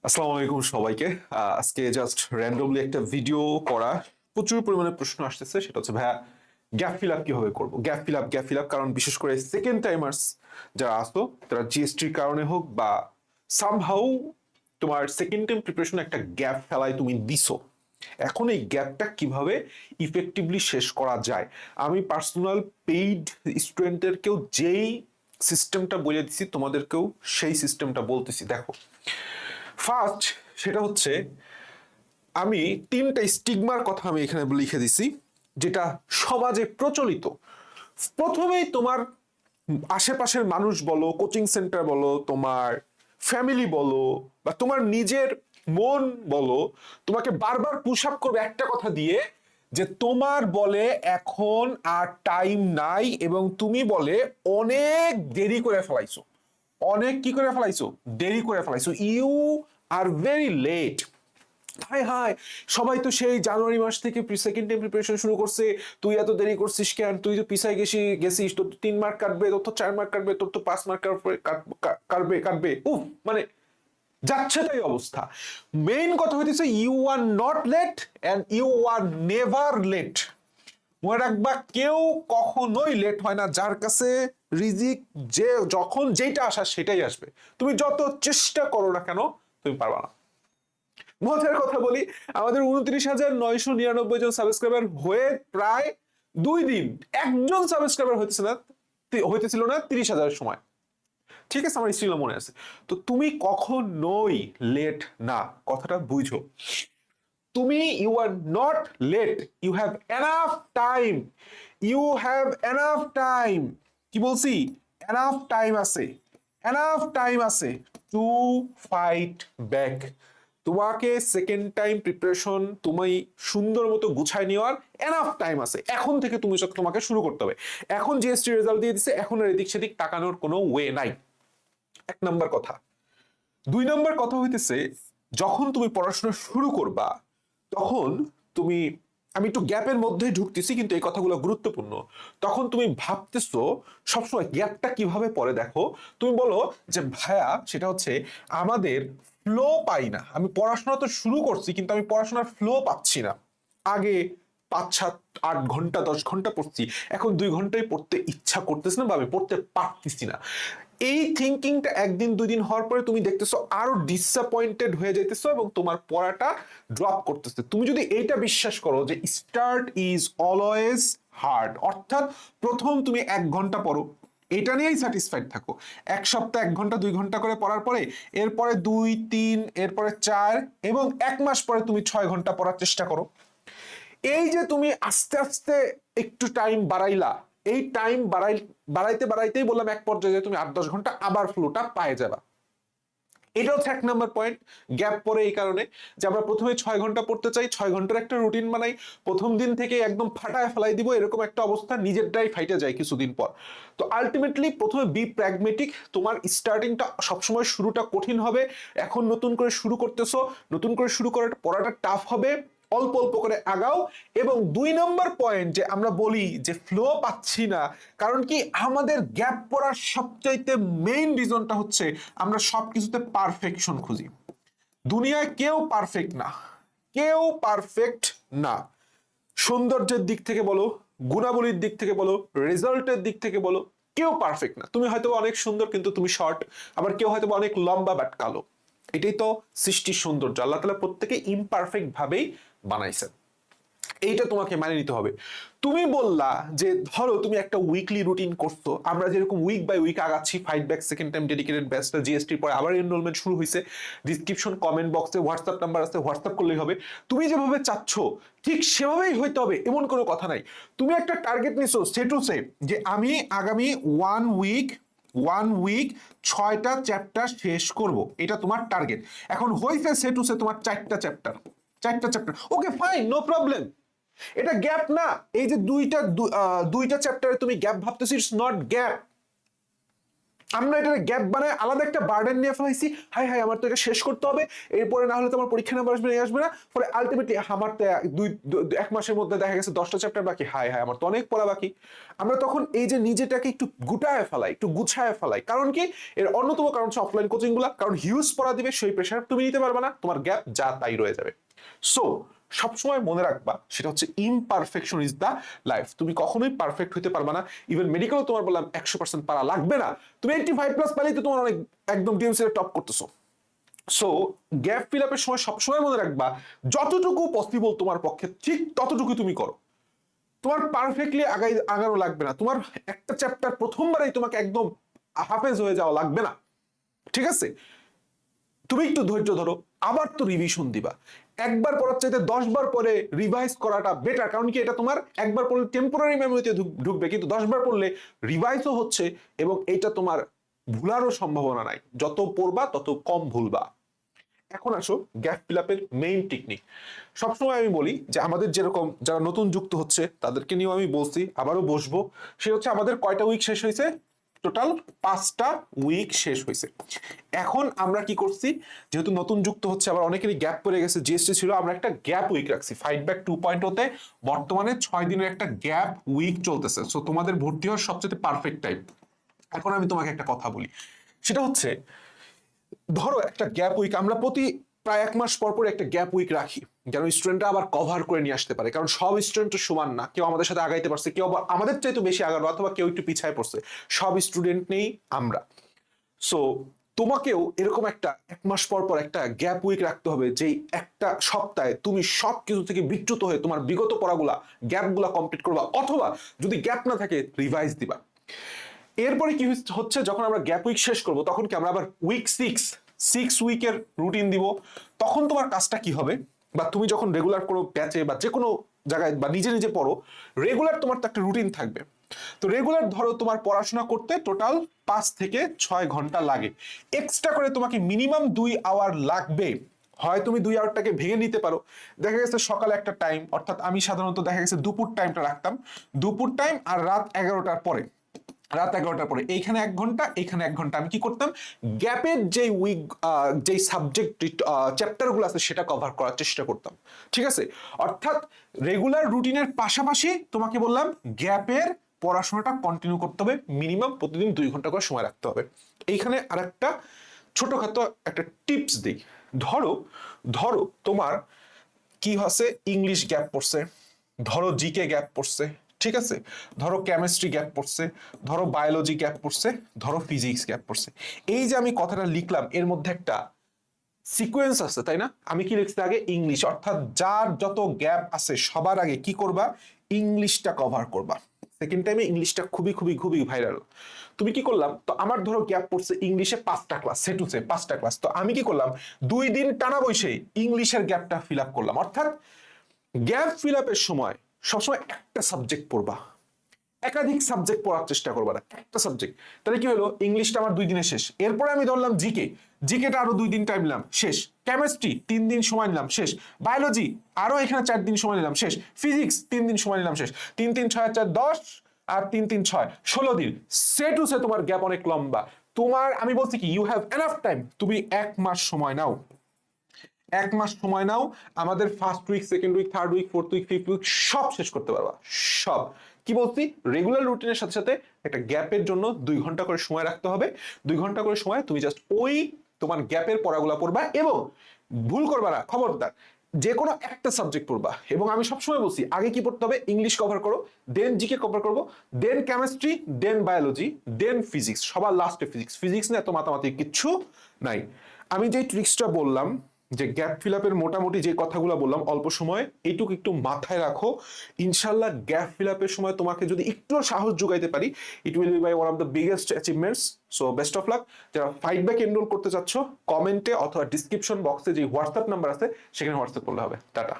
আসসালামু আলাইকুম সবাইকে। আজকে জাস্ট র্যান্ডমলি একটা ভিডিও করা, প্রচুর পরিমাণে প্রশ্ন আসতেছে। সেটা হচ্ছে ভাইয়া গ্যাপ ফিল আপ কিভাবে করবো, গ্যাপ ফিল আপ। কারণ বিশেষ করে সেকেন্ড টাইমার্স যারা আসতো, তারা জিএসটির কারণে হোক বা সামহাউ তোমার সেকেন্ড টাইম প্রিপারেশন একটা গ্যাপ ফেলায় তুমি দিছো। এখন এই গ্যাপটা কিভাবে ইফেক্টিভলি শেষ করা যায়, আমি পার্সোনাল পেইড স্টুডেন্টদেরকেও যেই সিস্টেমটা বলে দিছি, তোমাদেরকেও সেই সিস্টেমটা বলতেছি। দেখো, ফার্স্ট সেটা হচ্ছে, আমি তিনটা স্টিগমার কথা আমি এখানে লিখে দিছি, যেটা সমাজে প্রচলিত। প্রথমেই তোমার আশেপাশের মানুষ বলো, কোচিং সেন্টার বলো, তোমার ফ্যামিলি বলো, বা তোমার নিজের মন বলো, তোমাকে বারবার পুশ আপ করবে একটা কথা দিয়ে, যে তোমার বলে এখন আর টাইম নাই এবং তুমি বলে অনেক দেরি করে ফেলাইছো। অনেক কি করে ফেলাইছো? দেরি করে ফেলাইছো। You are very late. Hi hi, সবাই তো সেই জানুয়ারি মাস থেকে সেকেন্ড টাইম প্রিপারেশন শুরু করছে, তুই এত দেরি করছিস কেন? তুই তো পিছাই গেছিস, তোর তো 3 মার্ক কাটবে, তোর তো 4 মার্ক কাটবে, তোর তো 5 মার্ক কাটবে। উফ, মানে যাচ্ছে তাই অবস্থা। মেইন কথা হইতেছে, you are not late and you are never late. মনে রাখবা, কেউ কখনোই লেট হয় না। যার কাছে রিজিক, যে যখন যেটা আসা সেটাই আসবে। তুমি যত চেষ্টা করো না কেন, তুমি পারবা না। মজার কথা বলি, আমাদের 29,999 জন সাবস্ক্রাইবার হয়ে প্রায় 2 দিন, একজন সাবস্ক্রাইবার হইতেছিল না 30,000 সময়। ঠিক আছে, আমার স্ত্রীর মনে আছে। তো তুমি কখনোই লেট না, কথাটা বুঝো। তুমি, you are not late, you have enough time. You have enough time. কি বলছি? এনাফ টাইম আছে, এনাফ টাইম আছে টু ফাইট ব্যাক। তোমাকে সেকেন্ড টাইম প্রিপারেশন তুমি সুন্দর মতো গুছায় নেওয়ার এনাফ টাইম আছে। এখন থেকে তোমাকে শুরু করতে হবে। এখন জিএসটি রেজাল্ট দিয়ে দিচ্ছে, এখন আর এদিক সেদিক তাকানোর কোনো ওয়ে নাই। 1 নম্বর কথা। 2 নম্বর কথা হইতেছে, যখন তুমি পড়াশোনা শুরু করবা, তখন তুমি, আমি একটু গ্যাপের মধ্যে ঢুকতেছি কিন্তু এই কথাগুলো গুরুত্বপূর্ণ। তখন তুমি ভাবতেছো সবসময় গ্যাপটা কিভাবে পড়ে। দেখো, তুমি বলো যে ভাইয়া, সেটা হচ্ছে আমাদের ফ্লো পাই না। আমি পড়াশোনা তো শুরু করছি কিন্তু আমি পড়াশোনার ফ্লো পাচ্ছি না। আগে 5, 7, 8 ঘন্টা 10 ঘন্টা পড়ছি, এখন 2 ঘন্টায় পড়তে ইচ্ছা করতেছে না বা আমি পড়তে পারতেছি না। এই থিঙ্কিংটা 1 দিন 2 দিন হওয়ার পরে তুমি দেখতেছো আরো ডিসঅ্যাপয়েন্টেড হয়ে যাইতেছো এবং তোমার পড়াটা ড্রপ করতেছে। তুমি যদি এইটা বিশ্বাস করো যে স্টার্ট ইজ অলওয়েজ হার্ড, অর্থাৎ প্রথম তুমি 1 ঘন্টা পড়ো, এটা নিয়েই স্যাটিসফাইড থাকো। 1 সপ্তাহ 1 ঘন্টা 2 ঘন্টা করে পড়ার পরে, এরপরে 2, 3, এরপরে 4, এবং 1 মাস পরে তুমি 6 ঘন্টা পড়ার চেষ্টা করো। এই যে তুমি আস্তে আস্তে একটু টাইম বাড়াইলা, এই টাইম বাড়াইতে বাড়াইতেই বললাম এক পর্যায়ে তুমি 8-10 ঘন্টা আবার ফ্লোটা পায়ে যাবা। এটা হচ্ছে 1 নম্বর পয়েন্ট। গ্যাপ পরে এই কারণে যে আমরা প্রথমে 6 ঘন্টা পড়তে চাই, 6 ঘন্টার একটা রুটিন বানাই, প্রথম দিন থেকে একদম ফাটায় ফেলাই দিব, এরকম একটা অবস্থা নিজেরটাই ফাইটে যায় কিছুদিন পর। তো আলটিমেটলি প্রথমে বি প্র্যাগমেটিক। তোমার স্টার্টিংটা সবসময়, শুরুটা কঠিন হবে। এখন নতুন করে শুরু করতেছো, নতুন করে শুরু করার পড়াটা টাফ হবে, অল্প অল্প করে আগাও। এবং 2 নম্বর পয়েন্ট, যে আমরা বলি যে ফ্লো পাচ্ছি না, কারণ কি আমাদের গ্যাপ পড়ার সবচাইতে মেইন রিজনটা হচ্ছে আমরা সবকিছুতে পারফেকশন খুঁজি। দুনিয়ায় কেউ পারফেক্ট না, কেউ পারফেক্ট না। সৌন্দর্যের দিক থেকে বলো, গুণাবলীর দিক থেকে বলো, রেজাল্টের দিক থেকে বলো, কেউ পারফেক্ট না। তুমি হয়তো অনেক সুন্দর কিন্তু তুমি শর্ট, আবার কেউ হয়তো অনেক লম্বা বাট কালো। এটাই তো সৃষ্টির সৌন্দর্য। আল্লাহ তাআলা প্রত্যেকে ইমপারফেক্ট ভাবেই বানাইছেন, এইটা তোমাকে মানে নিতে হবে। তুমি বললা যে ধরো তুমি একটা উইকলি রুটিন করছো, আমরা যেরকম উইক বাই উইক আগাচ্ছি, fight back second time dedicated ব্যাচটা জিএসটির পরে আবার এনরোলমেন্ট শুরু হয়েছে। ডিসক্রিপশন কমেন্ট বক্সে হোয়াটসঅ্যাপ নাম্বার আছে, হোয়াটসঅ্যাপ করলেই হবে। তুমি যেভাবে চাচ্ছ ঠিক সেভাবেই হইতে হবে এমন কোনো কথা নাই। তুমি একটা টার্গেট নিছো সেট টু সেট, যে আমি আগামী 1 উইক 6টা চ্যাপ্টার শেষ করব, এটা তোমার টার্গেট। এখন হয়েছে সে টু সে তোমার 4টা চ্যাপ্টার, 4টা chapter, okay fine, no problem. এটা গ্যাপ না। এই যে দুইটা চ্যাপ্টারে তুমি গ্যাপ ভাবতেছো, ইটস নট গ্যাপ। আমরা এটা গ্যাপ বানায় আলাদা একটা বার্ডেন নিয়ে ফেলাইছি, হাই হাই আমার তো এটা শেষ করতে হবে, এরপরে না হলে তো আমার পরীক্ষা নাম্বার আসবে, আসবে না, ফলে আলটিমেটলি আমার তো এক মাসের মধ্যে দেখা গেছে 10টা চ্যাপ্টার বাকি, হাই হাই আমার তো অনেক পড়া বাকি। আমরা তখন এই যে নিজেটাকে একটু গুটায় ফেলাই, একটু গুছায় ফেলাই, কারণ কি এর অন্যতম কারণ হচ্ছে অফলাইন কোচিং গুলা, কারণ হিউজ পড়া দিবে, সেই প্রেশার তুমি নিতে পারবে না, তোমার গ্যাপ যা তাই রয়ে যাবে। সো সবসময় মনে রাখবা সেটা হচ্ছে ইমপারফেকশন ইজ দ্য লাইফ। তুমি কখনোই পারফেক্ট হতে পারবে না, ইভেন মেডিকেলও তোমার বললাম 100% পারা লাগবে না, তুমি 85+ পাইলেই তো তোমার অনেক, একদম ডিএমসি এর টপ করতেছো। সো গ্যাপ ফিল আপের সময় সবসময় মনে রাখবা যতটুকু পসিবল তোমার পক্ষে ঠিক ততটুকু তুমি করো। তোমার পারফেক্টলি আগানো লাগবে না, তোমার একটা চ্যাপ্টার প্রথমবারেই তোমাকে একদম হাফেজ হয়ে যাওয়া লাগবে না, ঠিক আছে? তুমি একটু ধৈর্য ধরো, আবার তো রিভিশন দিবা। একবার পড়ার চাইতে 10বার পরে রিভাইজ করাটা বেটার, কারণ কি এটা তোমার একবার পড়লে টেম্পোরারি মেমোরিতে ঢুকবে, কিন্তু 10বার পড়লে রিভাইজও হচ্ছে এবং এটা তোমার ভুলারও সম্ভাবনা নাই, যত পড়বা তত কম ভুলবা। এখন আসো গ্যাপ ফিল আপের মেইন টেকনিক। সবসময় আমি বলি যে আমাদের যেরকম যারা নতুন যুক্ত হচ্ছে তাদেরকে নিয়েও আমি বলছি, আবারও বসবো, সে হচ্ছে আমাদের কয়টা উইক শেষ হয়েছে, টোটাল 5টা উইক শেষ হয়েছে। এখন আমরা কি করছি, যেহেতু নতুন যুক্ত হচ্ছে, আবার অনেকেরই গ্যাপ পড়ে গেছে, জিএসটি ছিল, আমরা একটা গ্যাপ উইক রাখছি। ফাইট ব্যাক 2.0 তে বর্তমানে 6 দিনের একটা গ্যাপ উইক চলতেছে। সো তোমাদের ভর্তি হওয়ার সবচেয়ে পারফেক্ট টাইম। এখন আমি তোমাকে একটা কথা বলি, সেটা হচ্ছে ধরো একটা গ্যাপ উইক আমরা প্রতি প্রায় 1 মাস পর পর একটা গ্যাপ উইক রাখি, যেন স্টুডেন্টরা আবার কভার করে নিয়ে আসতে পারে, কারণ সব স্টুডেন্ট তো সমান না, কেউ আমাদের সাথে আগাইতে পারছে, কেউ আবার আমাদের চাইতে বেশি আগানো, অথবা কেউ একটু পিছায় পড়ছে, সব স্টুডেন্ট নেই আমরা। সো তোমাকেও এরকম একটা 1 মাস পর পর একটা গ্যাপ উইক রাখতে হবে, যেই একটা সপ্তাহে তুমি সব কিছু থেকে বিচ্যুত হয়ে তোমার বিগত পড়াগুলা গ্যাপগুলা কমপ্লিট করবা, অথবা যদি গ্যাপ না থাকে রিভাইজ দিবা। এরপরে কি হচ্ছে, যখন আমরা গ্যাপ উইক শেষ করব তখন কি আমরা আবার উইক 6 উইকের রুটিন দিব। তখন তোমার কাজটা কি হবে, বা তুমি যখন রেগুলার কোনো ব্যাচে বা যে কোনো জায়গায় বা নিজে নিজে পড়ো, রেগুলার তোমার তো একটা রুটিন থাকবে। তো রেগুলার ধরো তোমার পড়াশোনা করতে টোটাল 5 থেকে 6 ঘন্টা লাগে, এক্সট্রা করে তোমাকে মিনিমাম 2 আওয়ার লাগবে। হয় তুমি 2 আওয়ারটাকে ভেঙে নিতে পারো, দেখা গেছে সকালে একটা টাইম, অর্থাৎ আমি সাধারণত দেখা গেছে দুপুর টাইমটা রাখতাম, দুপুর টাইম আর রাত 11টার পরে, এইখানে 1 ঘন্টা, এইখানে 1 ঘন্টা আমি কি করতাম, গ্যাপের যে উইক যে সাবজেক্ট চ্যাপ্টার গুলো আছে সেটা কভার করার চেষ্টা করতাম, ঠিক আছে? অর্থাৎ রেগুলার রুটিনের পাশাপাশি তোমাকে বললাম গ্যাপের পড়াশোনাটা কন্টিনিউ করতে হবে, মিনিমাম প্রতিদিন 2 ঘন্টা করে সময় রাখতে হবে। এইখানে আরেকটা ছোটখাটো একটা টিপস দিই। ধরো ধরো তোমার কি হচ্ছে, ইংলিশ গ্যাপ পড়ছে, ধরো জিকে গ্যাপ পড়ছে, ঠিক আছে, ধরো কেমিস্ট্রি গ্যাপ পড়ছে, ধরো বায়োলজি গ্যাপ পড়ছে, ধরো ফিজিক্স গ্যাপ পড়ছে। এই যে আমি কথাটা লিখলাম এর মধ্যে একটা সিকোয়েন্স আছে, তাই না? আমি কি লিখছি আগে ইংলিশ, অর্থাৎ যার যত গ্যাপ আছে সবার আগে কি করবা, ইংলিশটা কভার করবা। সেকেন্ড টাইমে ইংলিশটা খুবই খুবই খুবই ভাইরাল। তুমি কি করলাম, তো আমার ধরো গ্যাপ পড়ছে ইংলিশে 5টা ক্লাস, সে টু সে 5টা ক্লাস, তো আমি কি করলাম 2 দিন টানা বসে ইংলিশের গ্যাপটা ফিল আপ করলাম। অর্থাৎ গ্যাপ ফিল আপের সময় সবসময় একটা সাবজেক্ট পড়বা, একাধিক সাবজেক্ট পড়ার চেষ্টা করবা না, একটা সাবজেক্ট। তাহলে কি হলো, ইংলিশটা আমার 2 দিনে শেষ, এরপরে আমি ধরলাম জিকেটা আরো 2 দিন টাইম নিলাম, শেষ। কেমিস্ট্রি 3 দিন সময় নিলাম, শেষ। বায়োলজি আরো এখানে 4 দিন সময় নিলাম, শেষ। ফিজিক্স 3 দিন সময় নিলাম, শেষ। 3 3 6 4 10 আর 3 3 6 16 দিন, সে টু সে তোমার গ্যাপ অনেক লম্বা। তোমার আমি বলছি কি, ইউ হ্যাভ এনাফ টাইম, তুমি 1 মাস সময় নাও, 1 মাস সময় নাও, আমাদের first week, second week, third week, fourth week, fifth week সব শেষ করতে পারবা, সব। কি বলছি, রেগুলার রুটিনের সাথে সাথে একটা গ্যাপের জন্য 2 ঘন্টা করে সময় রাখতে হবে। 2 ঘন্টা করে সময় তুমি জাস্ট ওই তোমার গ্যাপের পড়াগুলা পড়বা, এবং ভুল করবা না, খবরদার, যে কোনো একটা সাবজেক্ট পড়বা। এবং আমি সবসময় বলছি আগে কি পড়তে হবে, ইংলিশ কভার করো, দেন জিকে কভার করবো, দেন কেমিস্ট্রি, দেন বায়োলজি, দেন ফিজিক্স, সবার লাস্টে ফিজিক্স। ফিজিক্স না এত মাতামাতি কিচ্ছু নাই। আমি যে ট্রিক্সটা বললাম, যে গ্যাপ ফিল আপের মোটামুটি যে কথাগুলো বললাম অল্প সময়, এইটুকু একটু মাথায় রাখো। ইনশাল্লাহ গ্যাপ ফিল আপের সময় তোমাকে যদি একটু সাহস যোগাইতে পারি, it will be by one of the biggest achievements. So best of luck. যারা ফাইট ব্যাক এনরোল করতে চাচ্ছ, কমেন্টে অথবা ডিসক্রিপশন বক্সে যে হোয়াটসঅ্যাপ নাম্বার আছে সেখানে হোয়াটসঅ্যাপ করলে হবে। টাটা।